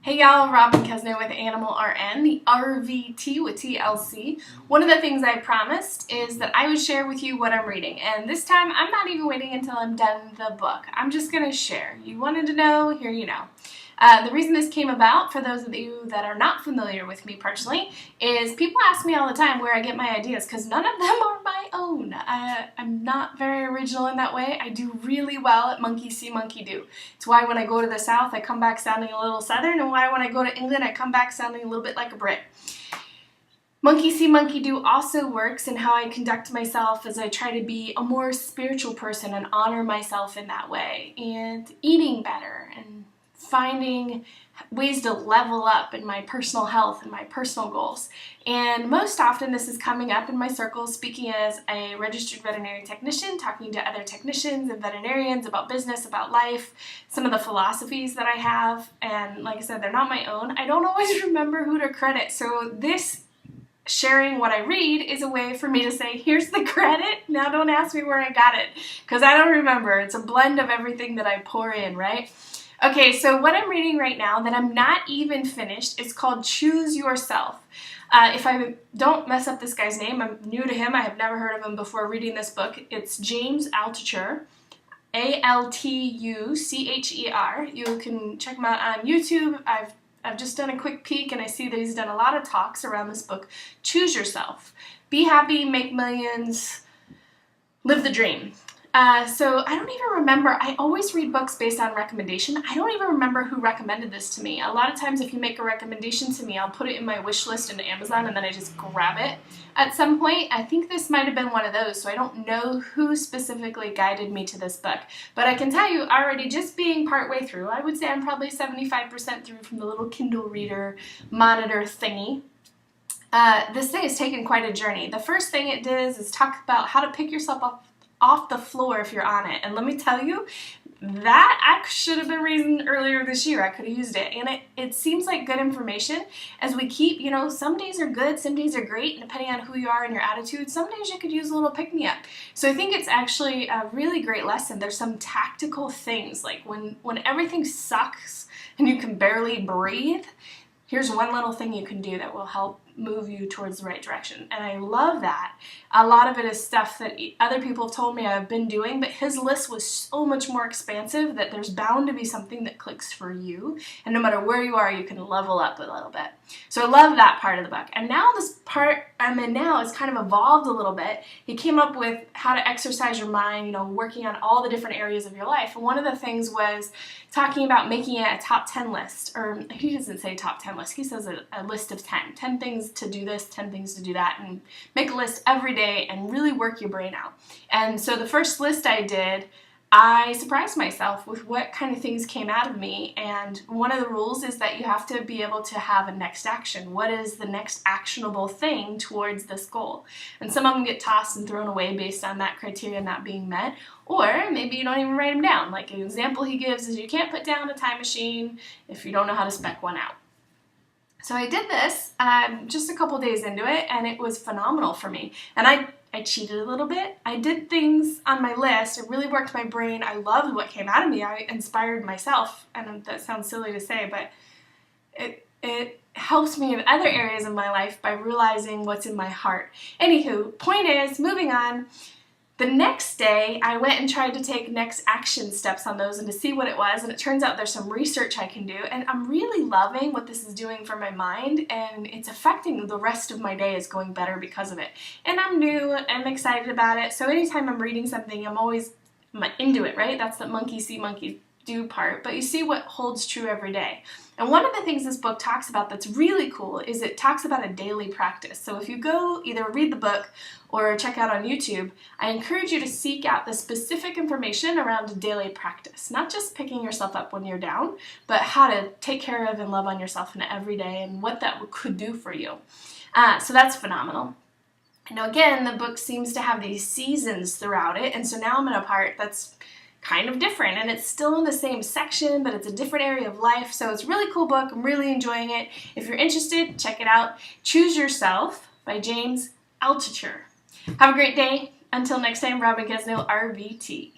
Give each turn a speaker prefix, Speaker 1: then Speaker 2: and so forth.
Speaker 1: Hey y'all, Robyn Kesnow with Animal RN, the RVT with TLC. One of the things I promised is that I would share with you what I'm reading, and this time I'm not even waiting until I'm done the book. I'm just going to share. You wanted to know, here you know. The reason this came about, for those of you that are not familiar with me personally, is people ask me all the time where I get my ideas, because none of them are my own. I'm not very original in that way. I do really well at monkey see, monkey do. It's why when I go to the South, I come back sounding a little Southern, and why when I go to England, I come back sounding a little bit like a Brit. Monkey see, monkey do also works in how I conduct myself as I try to be a more spiritual person and honor myself in that way, and eating better, and finding ways to level up in my personal health and my personal goals. And most often this is coming up in my circles, speaking as a registered veterinary technician, talking to other technicians and veterinarians about business, about life, some of the philosophies that I have. And like I said, they're not my own. I don't always remember who to credit. So this sharing what I read is a way for me to say, here's the credit. Now don't ask me where I got it, because I don't remember. It's a blend of everything that I pour in, right? Okay, so what I'm reading right now that I'm not even finished is called Choose Yourself. If I don't mess up this guy's name, I'm new to him. I have never heard of him before reading this book. It's James Altucher, A-L-T-U-C-H-E-R. You can check him out on YouTube. I've just done a quick peek, and I see that he's done a lot of talks around this book. Choose yourself. Be happy, make millions, live the dream. So I don't even remember. I always read books based on recommendation. I don't even remember who recommended this to me. A lot of times if you make a recommendation to me, I'll put it in my wish list in Amazon and then I just grab it at some point. I think this might have been one of those, so I don't know who specifically guided me to this book. But I can tell you already, just being partway through, I would say I'm probably 75% through from the little Kindle reader monitor thingy. This thing has taken quite a journey. The first thing it does is talk about how to pick yourself up off the floor if you're on it. And let me tell you, that I should have been reading earlier this year. I could have used it. And it seems like good information as we keep, some days are good, some days are great, and depending on who you are and your attitude, some days you could use a little pick-me-up. So I think it's actually a really great lesson. There's some tactical things, like when everything sucks and you can barely breathe, here's one little thing you can do that will help move you towards the right direction. And I love that. A lot of it is stuff that other people have told me I've been doing, but his list was so much more expansive that there's bound to be something that clicks for you. And no matter where you are, you can level up a little bit. So I love that part of the book. And now this part I'm in now is kind of evolved a little bit. He came up with how to exercise your mind, working on all the different areas of your life. And one of the things was talking about making it a top 10 list, or he doesn't say top 10 list, he says a list of 10 things to do this, 10 things to do that, and make a list every day and really work your brain out. And so the first list I did, I surprised myself with what kind of things came out of me. And one of the rules is that you have to be able to have a next action. What is the next actionable thing towards this goal? And some of them get tossed and thrown away based on that criteria not being met. Or maybe you don't even write them down. Like an example he gives is you can't put down a time machine if you don't know how to spec one out. So I did this just a couple days into it, and it was phenomenal for me. And I cheated a little bit. I did things on my list. It really worked my brain. I loved what came out of me. I inspired myself. And that sounds silly to say, but it helps me in other areas of my life by realizing what's in my heart. Anywho, point is, moving on, the next day, I went and tried to take next action steps on those and to see what it was, and it turns out there's some research I can do, and I'm really loving what this is doing for my mind, and it's affecting the rest of my day is going better because of it. And I'm new, I'm excited about it, so anytime I'm reading something, I'm into it, right? That's the monkey see, monkey do part, but you see what holds true every day. And one of the things this book talks about that's really cool is it talks about a daily practice. So if you go either read the book or check out on YouTube, I encourage you to seek out the specific information around a daily practice. Not just picking yourself up when you're down, but how to take care of and love on yourself in every day and what that could do for you. So that's phenomenal. Now again, the book seems to have these seasons throughout it, and so now I'm in a part that's kind of different, and it's still in the same section, but it's a different area of life. So it's a really cool book. I'm really enjoying it. If you're interested, check it out. Choose Yourself by James Altucher. Have a great day. Until next time, Robyn Kesnow, RVT.